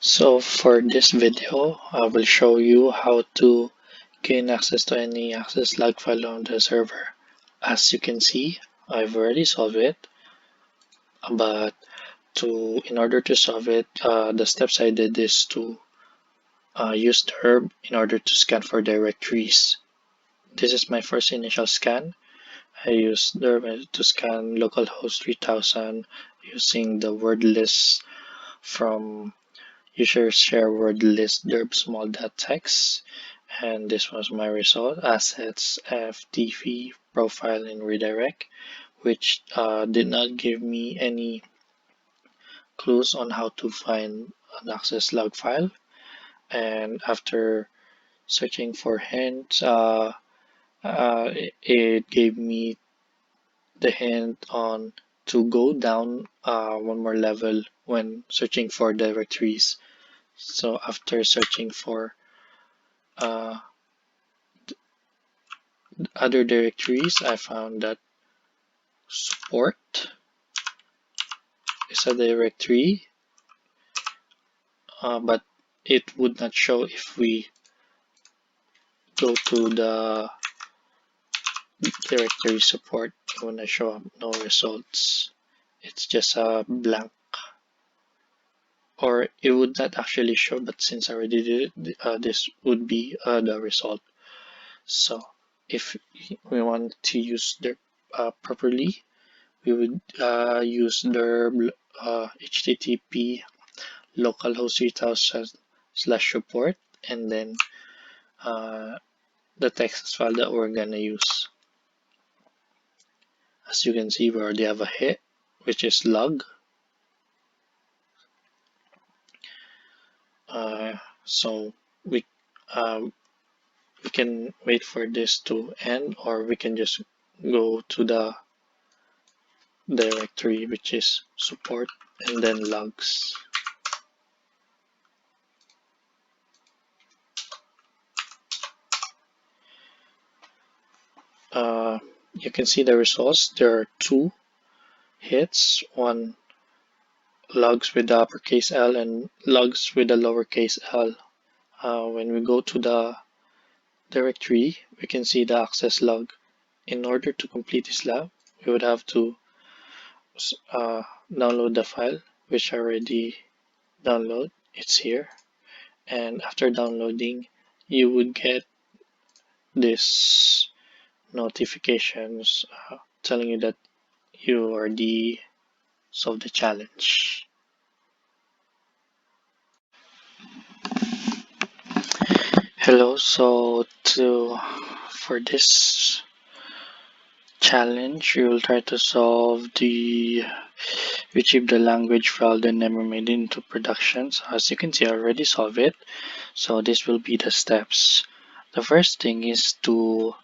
So for this video, I will show you how to gain access to any access log file on the server. As you can see, I've already solved it, but in order to solve it, the steps I did is to use the herb in order to scan for directories. This is my first initial scan. I used the herb to scan localhost 3000 using the word list from user share word list derb small dot text, and this was my result: assets ftv profile and redirect, which did not give me any clues on how to find an access log file. And after searching for hints, it gave me the hint on to go down one more level when searching for directories. So after searching for uh, other directories, I found that support is a directory, but it would not show if we go to the directory support. It will not show up no results. It's just a blank, or it would not actually show, but since I already did it, this would be the result. So if we want to use the properly, we would use the http localhost 3000/support, and then the text file that we're gonna use. As you can see, we already have a hit, which is log. So we can wait for this to end, or we can just go to the directory, which is support, and then logs. You can see the results. There are two hits, one logs with the uppercase L and logs with the lowercase l. When we go to the directory, we can see the access log. In order to complete this log, we would have to download the file, which I already download. It's here. And after downloading, you would get this notifications telling you that you already solved the challenge. Hello, so for this challenge, we will try to solve the retrieve the language file that never made it into production. So as you can see, I already solved it. So this will be the steps. The first thing is to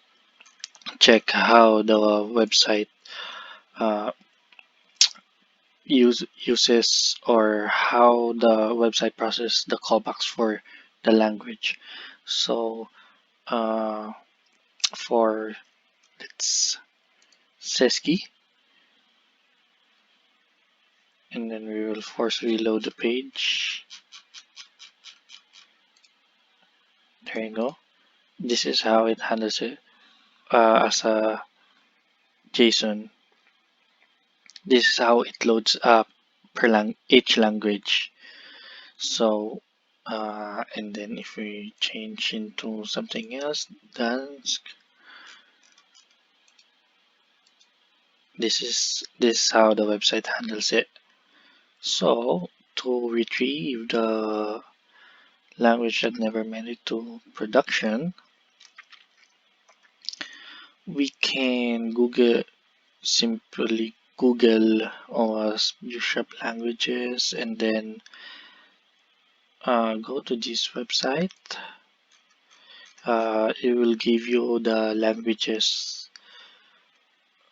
check how the website uh, uses, or how the website processes the callbacks for the language. So for let's Seski, and then we will force reload the page. There you go. This is how it handles it as a JSON. This is how it loads up per each language. So and then if we change into something else, Dansk, this is how the website handles it. So to retrieve the language that never made it to production, we can simply Google owasp languages, and then go to this website. It will give you the languages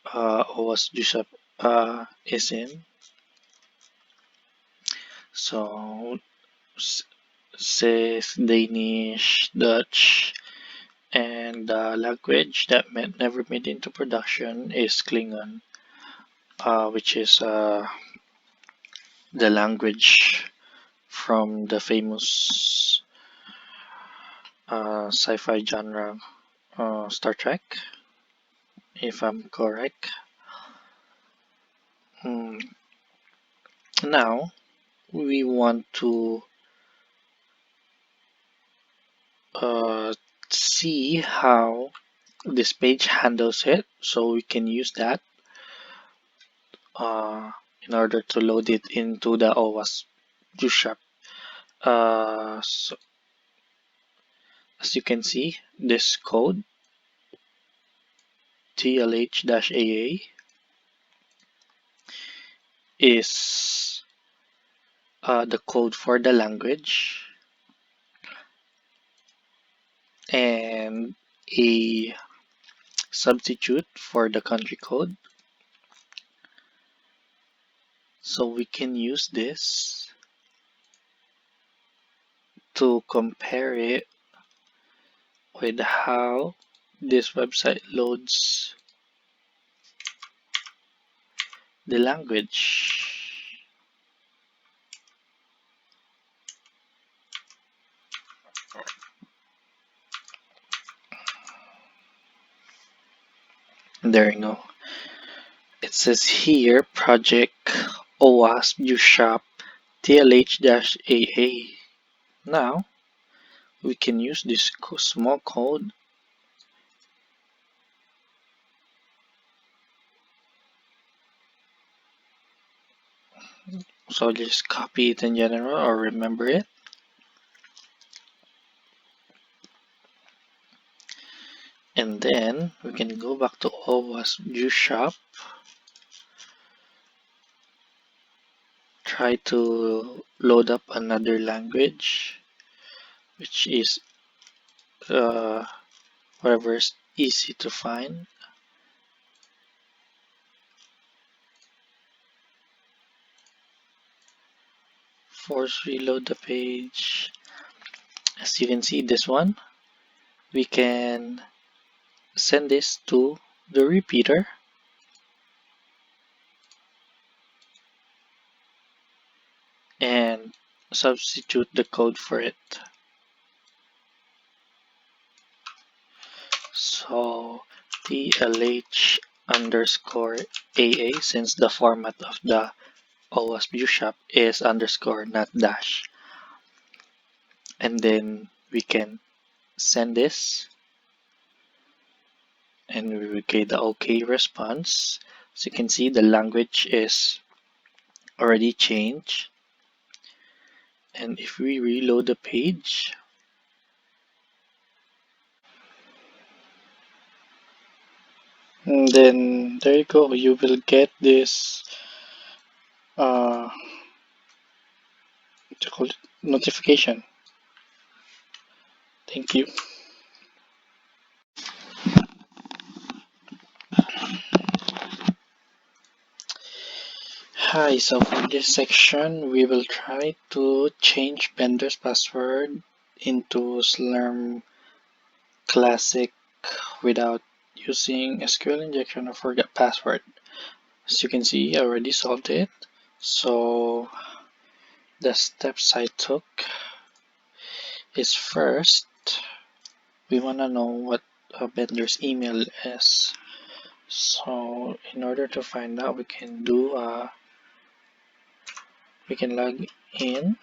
owasp is in. So says Danish, Dutch, and the language that never made into production is Klingon, which is the language from the famous sci-fi genre Star Trek, if I'm correct. Mm, Now we want to uh, see how this page handles it, so we can use that uh, in order to load it into the owasp shop. So as you can see, this code TLH-AA is the code for the language, and a substitute for the country code. So we can use this to compare it with how this website loads the language. There you go. It says here project OWASP UShop TLH-AA. Now we can use this small code so just copy it in general or remember it. And then we can go back to OWASP UShop, try to load up another language, which is whatever is easy to find. Force reload the page. As you can see, this one, we can send this to the repeater and substitute the code for it. So TLH underscore AA, since the format of the OWASP UShop is underscore, not dash. And then we can send this and we will get the OK response. So you can see the language is already changed. And if we reload the page, and then there you go, you will get this what do you call it, notification. Thank you. Hi, so for this section we will try to change vendor's password into Slurm Classic without using SQL injection or forget password. As you can see, I already solved it. So the steps I took is first, we want to know what a vendor's email is. So in order to find out, we can log in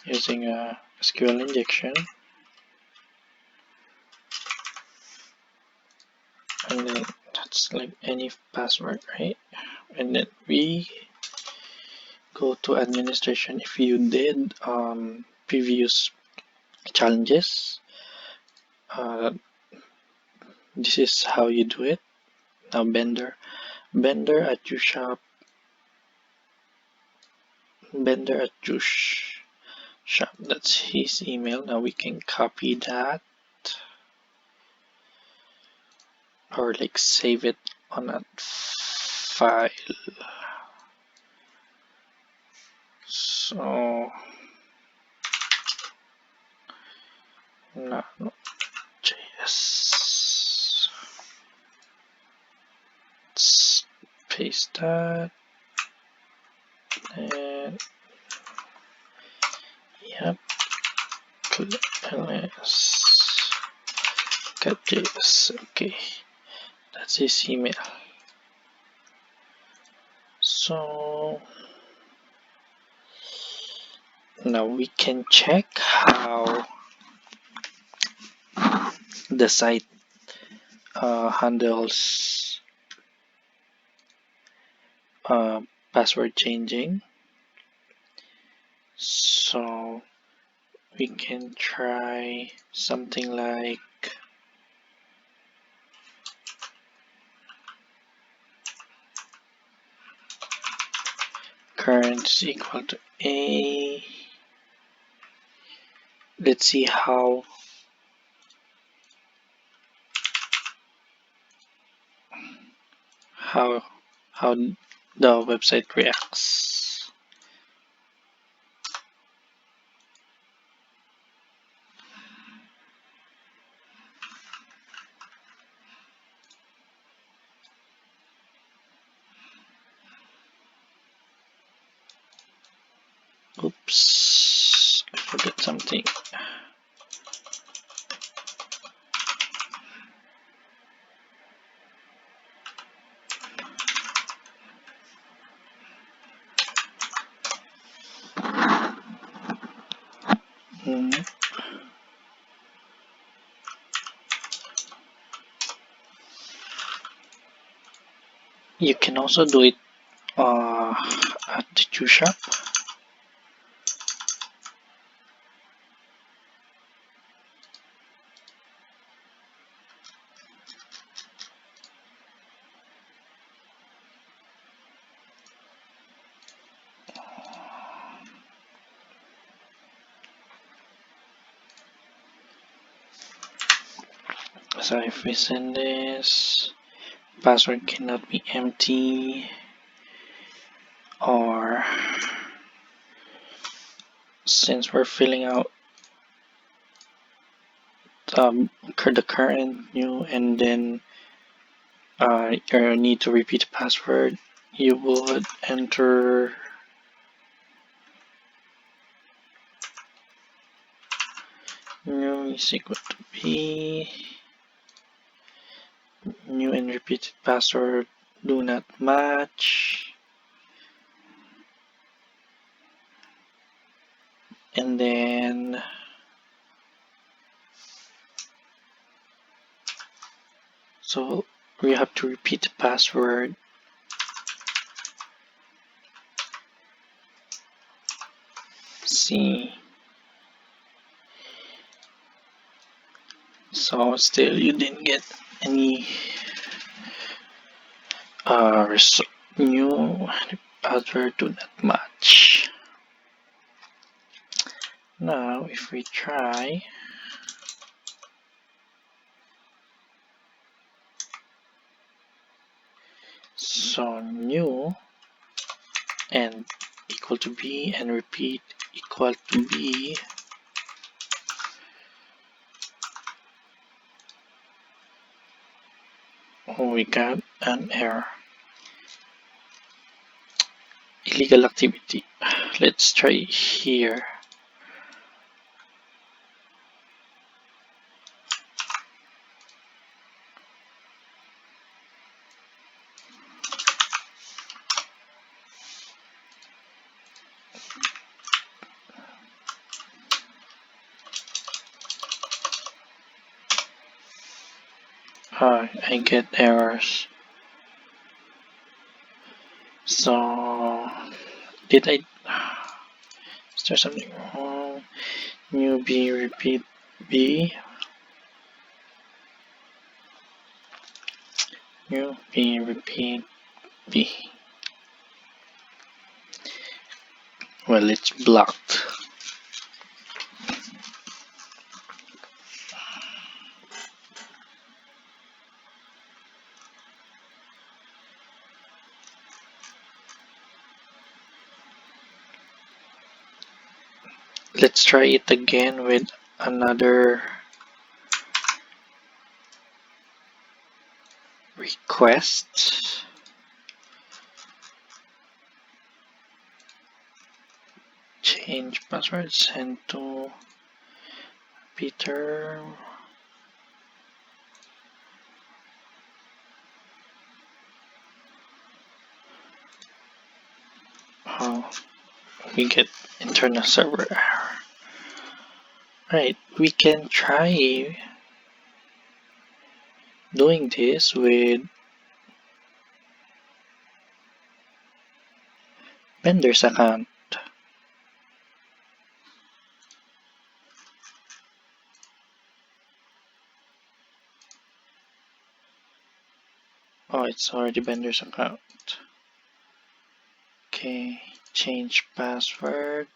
using a SQL injection, and then that's like any password, right? And then we go to administration. If you did previous challenges, this is how you do it. Now vendor at your shop, vendor at your shop, that's his email. Now we can copy that or like save it on a file. So no, JS. Let's paste that and ls get.js. Okay, that's his email. So now we can check how the site handles password changing. So we can try something like current is equal to a. Let's see how how the website reacts. Oops, I forgot something. You can also do it at the Q shop. So if we send this, password cannot be empty, or since we're filling out the current, new, and then you need to repeat the password, you would enter new is equal to b, new and repeated password do not match, and then so we have to repeat the password. See, so still you didn't get any new password do not match. Now if we try so new and equal to b and repeat equal to b, we got an error. Illegal activity. Let's try here. I get errors. So did I? Is there something wrong? New b repeat b. New b repeat b. Well, it's blocked. Let's try it again with another request. Change password, send to repeater. Oh, we get internal server error. Right, we can try doing this with vendor's account. Oh, it's already vendor's account. Okay, change password.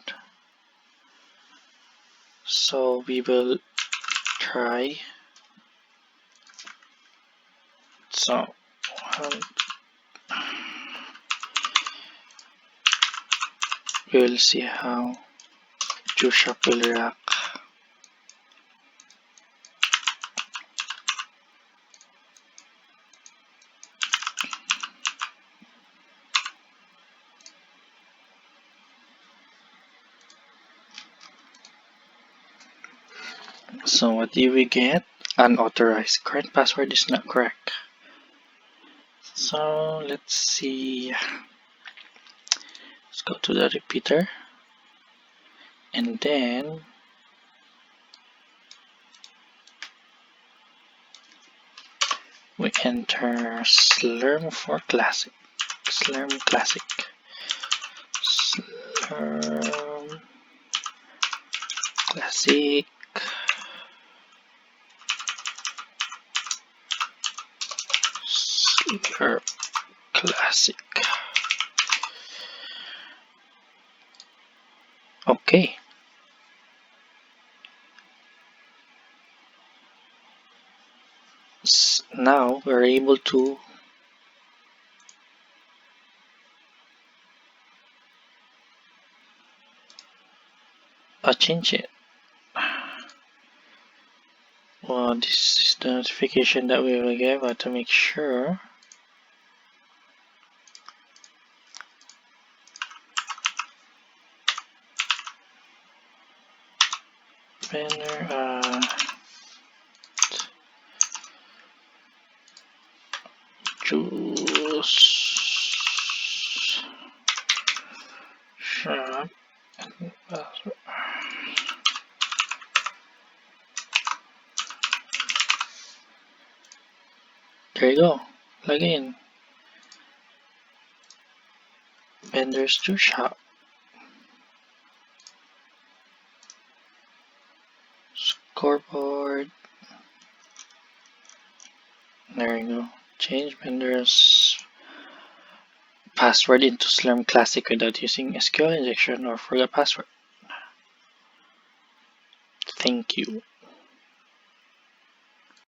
So we will try. So we will see how JuShop will react. So what do we get? Unauthorized. Current password is not correct. So let's see. Let's go to the repeater. And then we enter Slurm for Classic. Slurm Classic. Slurm Classic. Slurm Classic. Okay. Now we're able to change it. Well, this is the notification that we will get, but to make sure. Banner juice shop password. There you go. Log in. Vendors to shop. Scoreboard. There you go. Change vendors password into Slurm Classic without using SQL injection or forgot password. Thank you.